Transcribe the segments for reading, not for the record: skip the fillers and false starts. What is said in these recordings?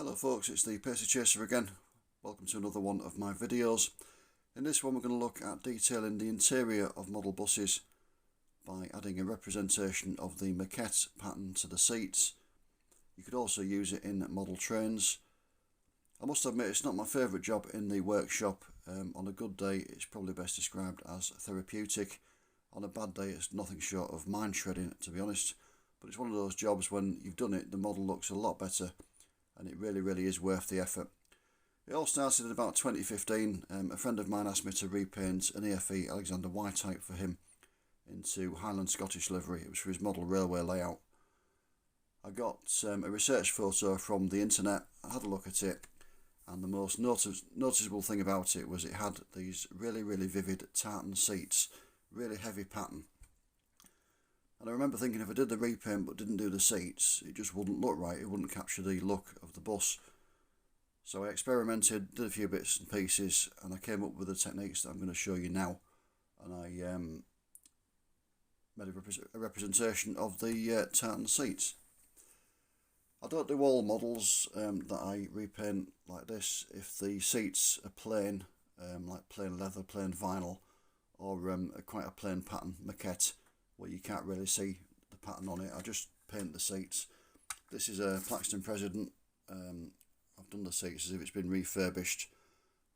Hello folks, it's the Pacer Chaser again. Welcome to another one of my videos. In this one we're going to look at detailing the interior of model buses by adding a representation of the moquette pattern to the seats. You could also use it in model trains. I must admit it's not my favourite job in the workshop. On a good day it's probably best described as therapeutic. On a bad day it's nothing short of mind shredding, to be honest. But it's one of those jobs when you've done it the model looks a lot better. And it really is worth the effort. It all started in about 2015. A friend of mine asked me to repaint an EFE Alexander Whitetype for him into Highland Scottish livery. It was for his model railway layout. I got a research photo from the internet. I had a look at it, and the most noticeable thing about it was it had these really vivid tartan seats, really heavy pattern. And I remember thinking if I did the repaint but didn't do the seats, it just wouldn't look right, it wouldn't capture the look of the bus. So I experimented, did a few bits and pieces, and I came up with the techniques that I'm going to show you now. And I made a representation of the tartan seats. I don't do all models that I repaint like this. If the seats are plain, like plain leather, plain vinyl, or quite a plain pattern moquette, where you can't really see the pattern on it, I just paint the seats. This is a Plaxton President. I've done the seats as if it's been refurbished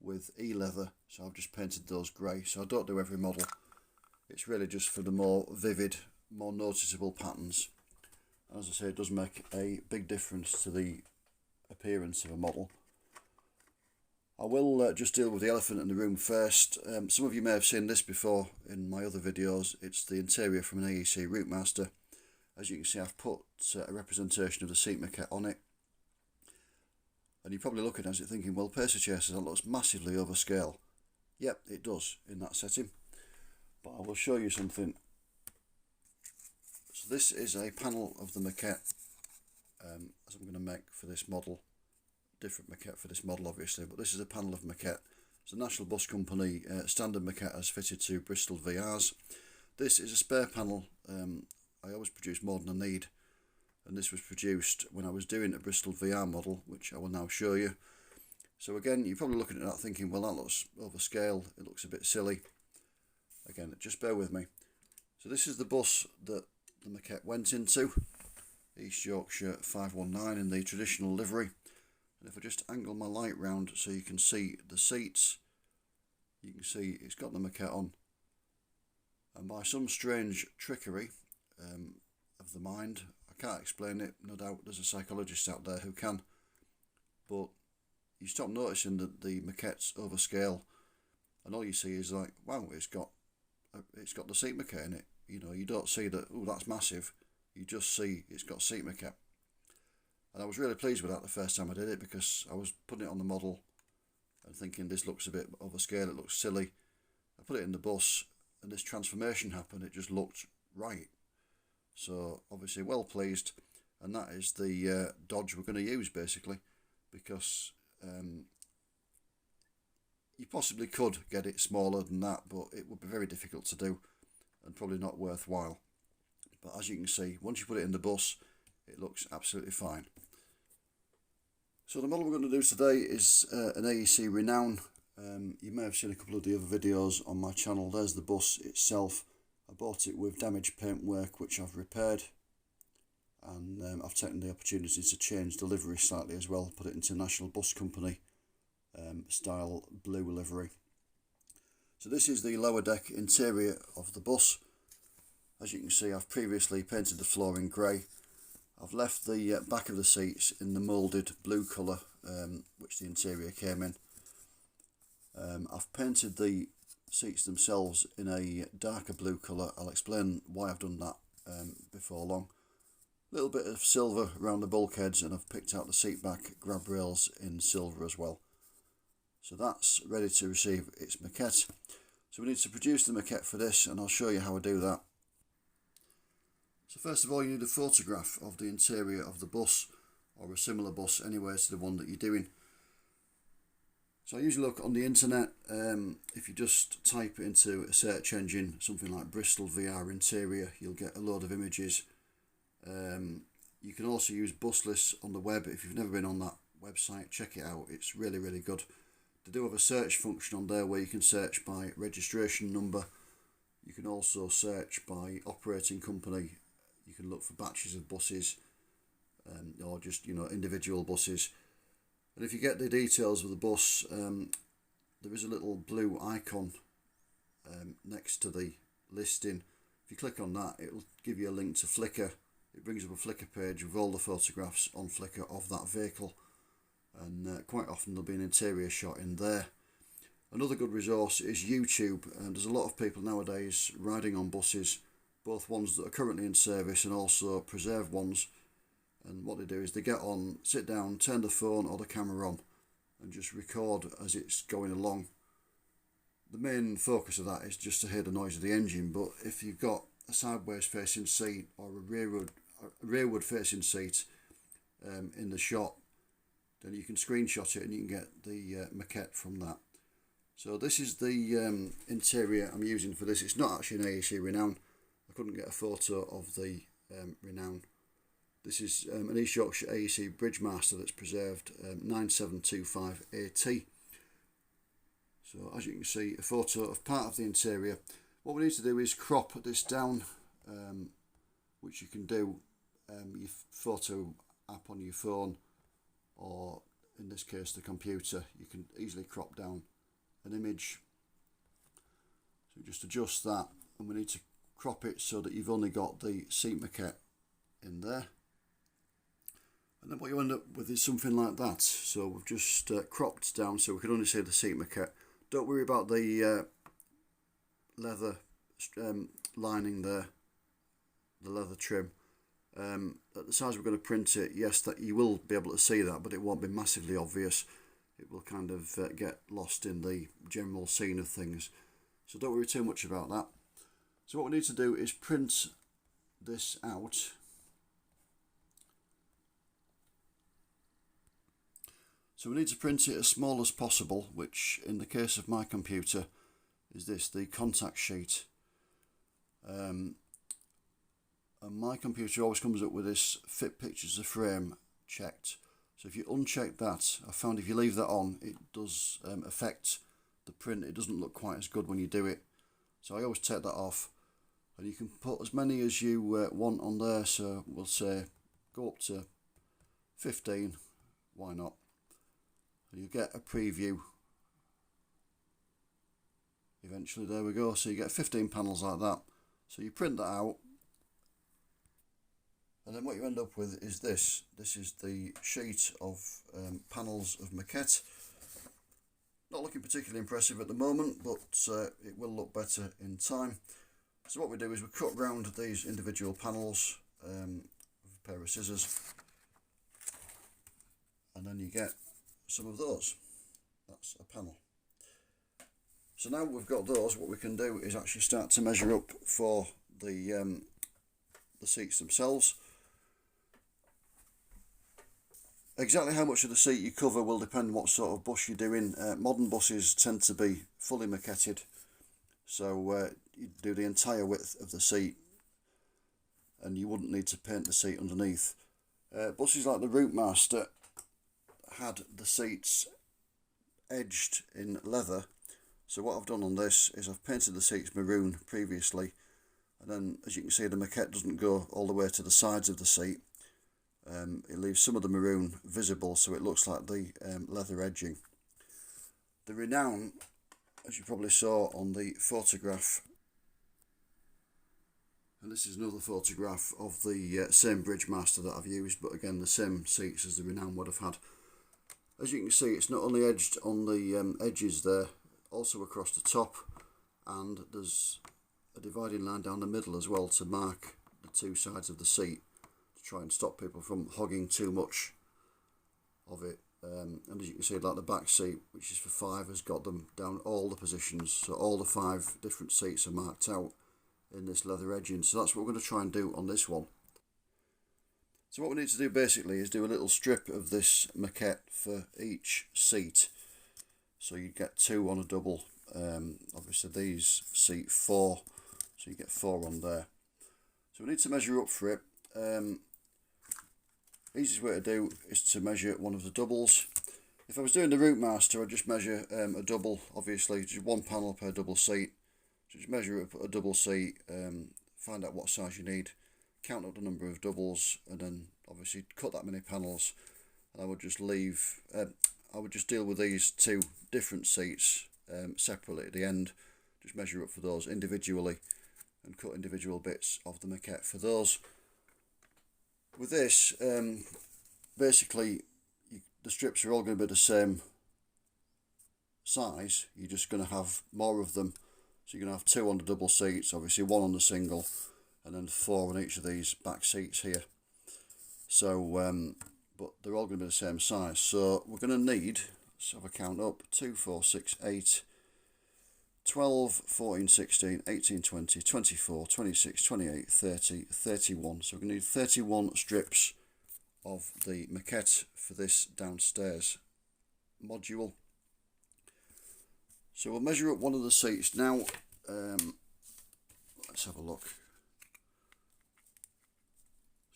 with e-leather, so I've just painted those grey. So I don't do every model. It's really just for the more vivid, more noticeable patterns. As I say, it does make a big difference to the appearance of a model. I will just deal with the elephant in the room first. Some of you may have seen this before in my other videos. It's the interior from an AEC Routemaster. As you can see, I've put a representation of the seat moquette on it. And you're probably looking at it thinking, well, Pacer Chaser, that looks massively overscale. Yep, it does in that setting. But I will show you something. So this is a panel of the moquette, as I'm going to make for this model. Different moquette for this model obviously, but this is a panel of moquette. It's a National Bus Company standard moquette as fitted to Bristol VRs. This is a spare panel. I always produce more than I need, and this was produced when I was doing a Bristol VR model, which I will now show you. So again, you're probably looking at that thinking, well, that looks overscale, it looks a bit silly. Again, just bear with me. So this is the bus that the moquette went into, East Yorkshire 519 in the traditional livery. And if I just angle my light round so you can see the seats, you can see it's got the moquette on. And by some strange trickery of the mind, I can't explain it, no doubt there's a psychologist out there who can, but you stop noticing that the moquette's overscale, and all you see is like, wow, it's got the seat moquette in it. You know, you don't see that, oh, that's massive. You just see it's got seat moquette. And I was really pleased with that the first time I did it, because I was putting it on the model and thinking this looks a bit overscale, it looks silly. I put it in the bus and this transformation happened, it just looked right. So obviously well pleased, and that is the dodge we're going to use basically, because you possibly could get it smaller than that, but it would be very difficult to do and probably not worthwhile. But as you can see, once you put it in the bus, it looks absolutely fine. So the model we're going to do today is an AEC Renown. You may have seen a couple of the other videos on my channel. There's the bus itself. I bought it with damaged paintwork, which I've repaired, and I've taken the opportunity to change the livery slightly as well, put it into National Bus Company style blue livery. So this is the lower deck interior of the bus. As you can see, I've previously painted the floor in grey. I've left the back of the seats in the moulded blue colour, which the interior came in. I've painted the seats themselves in a darker blue colour. I'll explain why I've done that before long. A little bit of silver around the bulkheads, and I've picked out the seat back grab rails in silver as well. So that's ready to receive its moquette. So we need to produce the moquette for this, and I'll show you how I do that. So first of all, you need a photograph of the interior of the bus, or a similar bus anyway to the one that you're doing. So I usually look on the internet. If you just type into a search engine something like Bristol VR interior, you'll get a load of images. You can also use bus lists on the web. If you've never been on that website, check it out, it's really, really good. They do have a search function on there where you can search by registration number. You can also search by operating company. You can look for batches of buses, or just, you know, individual buses. And if you get the details of the bus, there is a little blue icon next to the listing. If you click on that, it'll give you a link to Flickr. It brings up a Flickr page with all the photographs on Flickr of that vehicle, and quite often there'll be an interior shot in there. Another good resource is YouTube, and there's a lot of people nowadays riding on buses, both ones that are currently in service and also preserved ones. And what they do is they get on, sit down, turn the phone or the camera on and just record as it's going along. The main focus of that is just to hear the noise of the engine, but if you've got a sideways facing seat or a rearward facing seat in the shot, then you can screenshot it and you can get the moquette from that. So this is the interior I'm using for this. It's not actually an AEC Renown. I couldn't get a photo of the Renown. This is an East Yorkshire AEC Bridgemaster that's preserved, 9725AT. So as you can see, a photo of part of the interior. What we need to do is crop this down, which you can do your photo app on your phone, or in this case the computer. You can easily crop down an image. So just adjust that, and we need to crop it so that you've only got the seat moquette in there. And then what you end up with is something like that. So we've just cropped down so we can only see the seat moquette. Don't worry about the leather lining there, the leather trim. At the size we're going to print it, yes, that you will be able to see that, but it won't be massively obvious. It will kind of get lost in the general scene of things. So don't worry too much about that. So what we need to do is print this out. So we need to print it as small as possible, which in the case of my computer is this, the contact sheet. And my computer always comes up with this fit pictures of frame checked. So if you uncheck that, I found if you leave that on, it does affect the print. It doesn't look quite as good when you do it. So I always take that off. And you can put as many as you want on there. So we'll say go up to 15, why not? And you get a preview. Eventually, there we go. So you get 15 panels like that. So you print that out. And then what you end up with is this. This is the sheet of panels of moquette. Not looking particularly impressive at the moment, but it will look better in time. So what we do is we cut round these individual panels with a pair of scissors. And then you get some of those. That's a panel. So now we've got those, what we can do is actually start to measure up for the seats themselves. Exactly how much of the seat you cover will depend on what sort of bus you're doing. Modern buses tend to be fully moquetted, so you do the entire width of the seat and you wouldn't need to paint the seat underneath. Buses like the Routemaster had the seats edged in leather, so what I've done on this is I've painted the seats maroon previously, and then as you can see the moquette doesn't go all the way to the sides of the seat. It leaves some of the maroon visible so it looks like the leather edging. The Renown, as you probably saw on the photograph, and this is another photograph of the same Bridgemaster that I've used, but again the same seats as the Renown would have had. As you can see, it's not only edged on the edges there, also across the top, and there's a dividing line down the middle as well to mark the two sides of the seat, to try and stop people from hogging too much of it. And as you can see, like the back seat, which is for 5, has got them down all the positions, so all the 5 different seats are marked out in this leather edging. So that's what we're going to try and do on this one. So what we need to do basically is do a little strip of this moquette for each seat. So you get 2 on a double. Obviously these seat 4, so you get 4 on there. So we need to measure up for it. easiest way to do is to measure one of the doubles. If I was doing the Route Master, I'd just measure a double, obviously, just one panel per double seat. So just measure up a double seat, find out what size you need, count up the number of doubles, and then obviously cut that many panels. And I would just deal with these two different seats separately at the end. Just measure up for those individually and cut individual bits of the moquette for those. With this, basically, the strips are all going to be the same size. You're just going to have more of them. So you're going to have 2 on the double seats, obviously 1 on the single, and then 4 on each of these back seats here. So, but they're all going to be the same size. So we're going to need, let's have a count up, 2, 4, 6, 8, 12, 14, 16, 18, 20, 24, 26, 28, 30, 31. So we're going to need 31 strips of the moquette for this downstairs module. So we'll measure up one of the seats now. Let's have a look.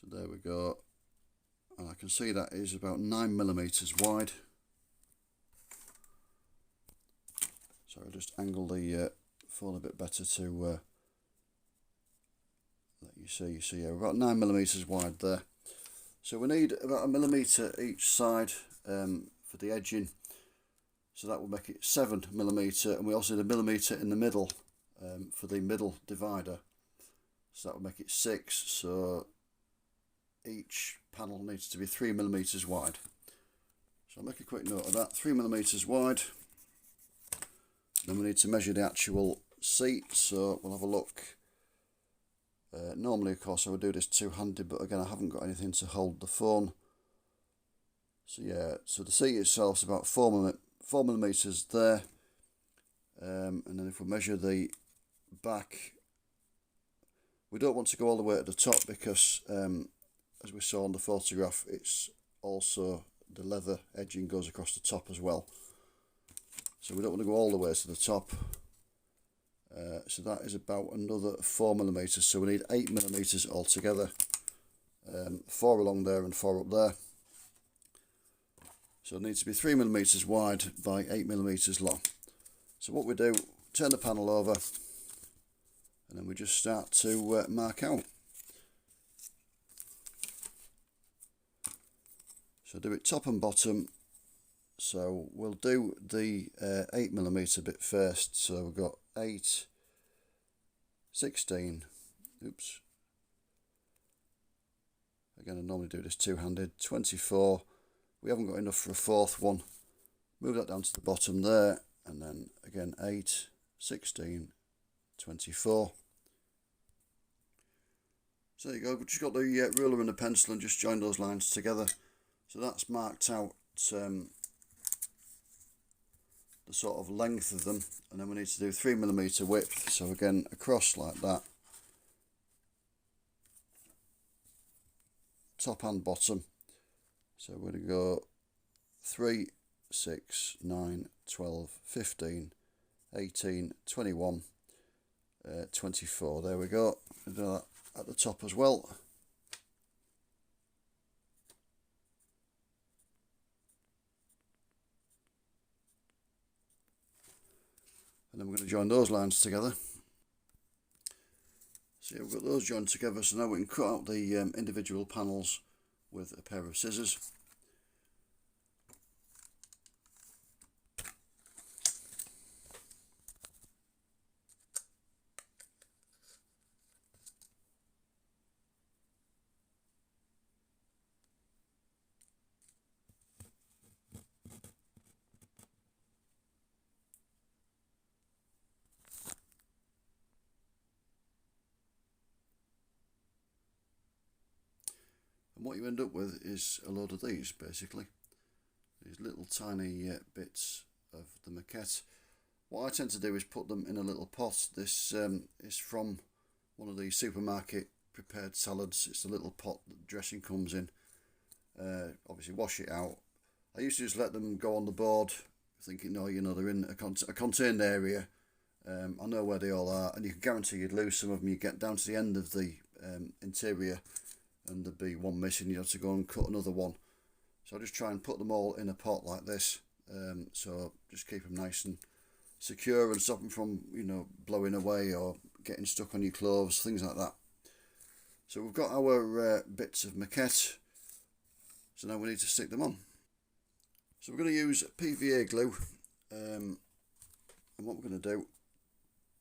So there we go. And I can see that is about 9mm wide. So I'll just angle the phone a bit better to let you see. So yeah, about 9mm wide there. So we need about 1mm each side for the edging. So that will make it 7mm, and we also need 1mm in the middle for the middle divider. So that will make it 6. So each panel needs to be 3mm wide. So I'll make a quick note of that. 3mm wide. Then we need to measure the actual seat. So we'll have a look. Normally, of course, I would do this two-handed, but again, I haven't got anything to hold the phone. So yeah, so the seat itself is about 4mm there. And then if we measure the back, we don't want to go all the way to the top because, as we saw on the photograph, it's also the leather edging goes across the top as well. So we don't want to go all the way to the top. So that is about another 4mm. So we need 8mm altogether. 4 along there and 4 up there. So it needs to be 3mm wide by 8mm long. So what we do, turn the panel over, and then we just start to mark out. So do it top and bottom. So we'll do the 8mm bit first. So we've got 8, 16, oops. Again, I normally do this two-handed, 24. We haven't got enough for a fourth one. Move that down to the bottom there, and then again 8, 16, 24. So there you go, we've just got the ruler and the pencil and just join those lines together. So that's marked out the sort of length of them, and then we need to do 3mm width. So again, across like that, top and bottom. So we're going to go 3, 6, 9, 12, 15, 18, 21, 24. There we go. We'll do that at the top as well. And then we're going to join those lines together. So yeah, we've got those joined together, so now we can cut out the individual panels with a pair of scissors. And what you end up with is a load of these, basically. These little tiny bits of the moquette. What I tend to do is put them in a little pot. This is from one of the supermarket prepared salads. It's a little pot that dressing comes in. Obviously wash it out. I used to just let them go on the board, thinking, no, you know, they're in a contained area. I know where they all are, and you can guarantee you'd lose some of them. You get down to the end of the interior, and there'd be one missing, you have to go and cut another one. So I just try and put them all in a pot like this, so just keep them nice and secure and stop them from, you know, blowing away or getting stuck on your clothes, things like that. So we've got our bits of moquette, so now we need to stick them on. So we're going to use PVA glue, and what we're going to do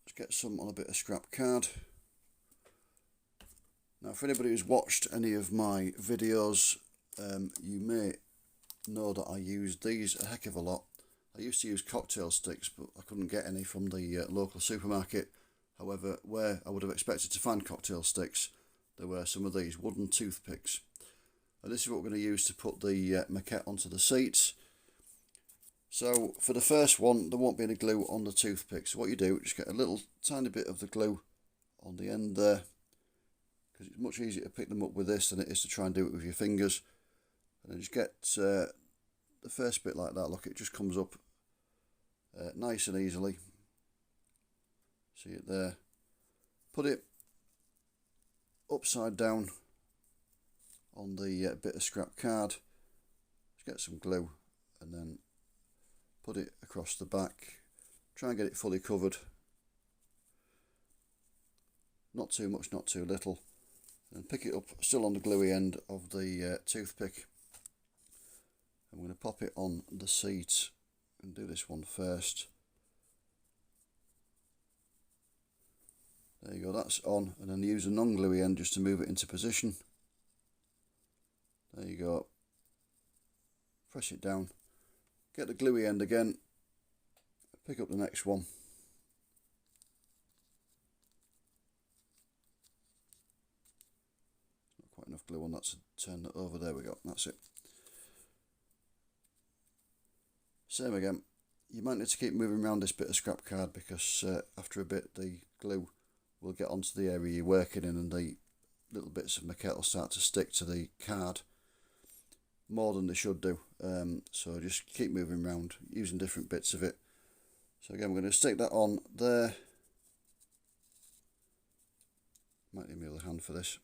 is get some on a bit of scrap card. Now for anybody who's watched any of my videos, you may know that I use these a heck of a lot. I used to use cocktail sticks, but I couldn't get any from the local supermarket. However, where I would have expected to find cocktail sticks, there were some of these wooden toothpicks. And this is what we're going to use to put the moquette onto the seats. So for the first one, there won't be any glue on the toothpick. So what you do, just get a little tiny bit of the glue on the end there, because it's much easier to pick them up with this than it is to try and do it with your fingers. And then just get the first bit like that. Look, it just comes up nice and easily. See it there. Put it upside down on the bit of scrap card. Just get some glue and then put it across the back. Try and get it fully covered. Not too much, not too little. And pick it up still on the gluey end of the toothpick. I'm going to pop it on the seat and do this one first. There you go, that's on, and then use a non-gluey end just to move it into position. There you go. Press it down. Get the gluey end again. Pick up the next one. Not quite enough glue on that to turn that over. There we go, that's it. Same again. You might need to keep moving around this bit of scrap card because after a bit the glue will get onto the area you're working in and the little bits of moquette will start to stick to the card more than they should do. So just keep moving around using different bits of it. So again, we're going to stick that on there. Might need my other hand for this.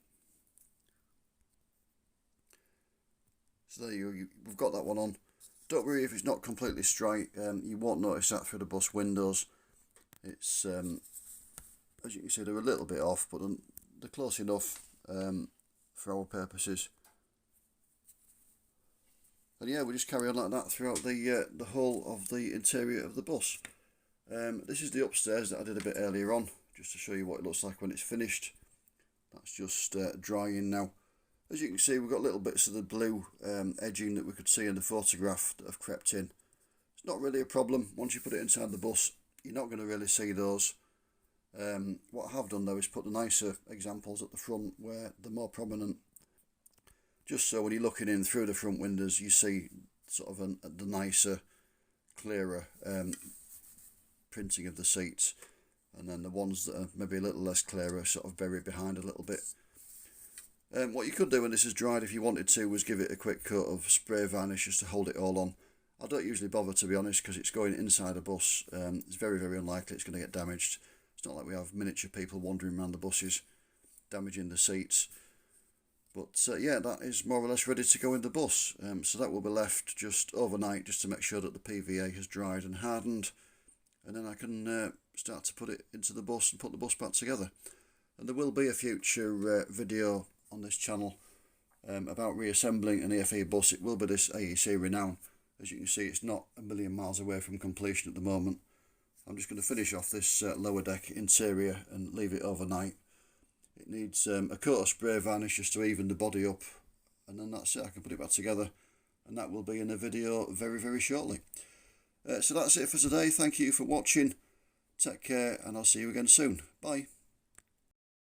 So there you go, we've got that one on. Don't worry if it's not completely straight, you won't notice that through the bus windows. It's, as you can see, they're a little bit off, but they're close enough for our purposes. And yeah, we just carry on like that throughout the whole of the interior of the bus. This is the upstairs that I did a bit earlier on, just to show you what it looks like when it's finished. That's just drying now. As you can see, we've got little bits of the blue edging that we could see in the photograph that have crept in. It's not really a problem. Once you put it inside the bus, you're not going to really see those. What I have done though is put the nicer examples at the front where they're more prominent. Just so when you're looking in through the front windows, you see sort of the nicer, clearer printing of the seats. And then the ones that are maybe a little less clear are sort of buried behind a little bit. What you could do when this is dried, if you wanted to, was give it a quick coat of spray varnish just to hold it all on. I don't usually bother, to be honest, because it's going inside a bus. It's very, very unlikely it's going to get damaged. It's not like we have miniature people wandering around the buses, damaging the seats. But yeah, that is more or less ready to go in the bus. So that will be left just overnight, just to make sure that the PVA has dried and hardened. And then I can start to put it into the bus and put the bus back together. And there will be a future video on this channel about reassembling an EFE bus. It will be this AEC Renown. As you can see, it's not a million miles away from completion at the moment. I'm just going to finish off this lower deck interior and leave it overnight. It needs a coat of spray varnish just to even the body up, and then that's it. I can put it back together, and that will be in a video very, very shortly. So that's it for today. Thank you for watching. Take care, and I'll see you again soon. Bye.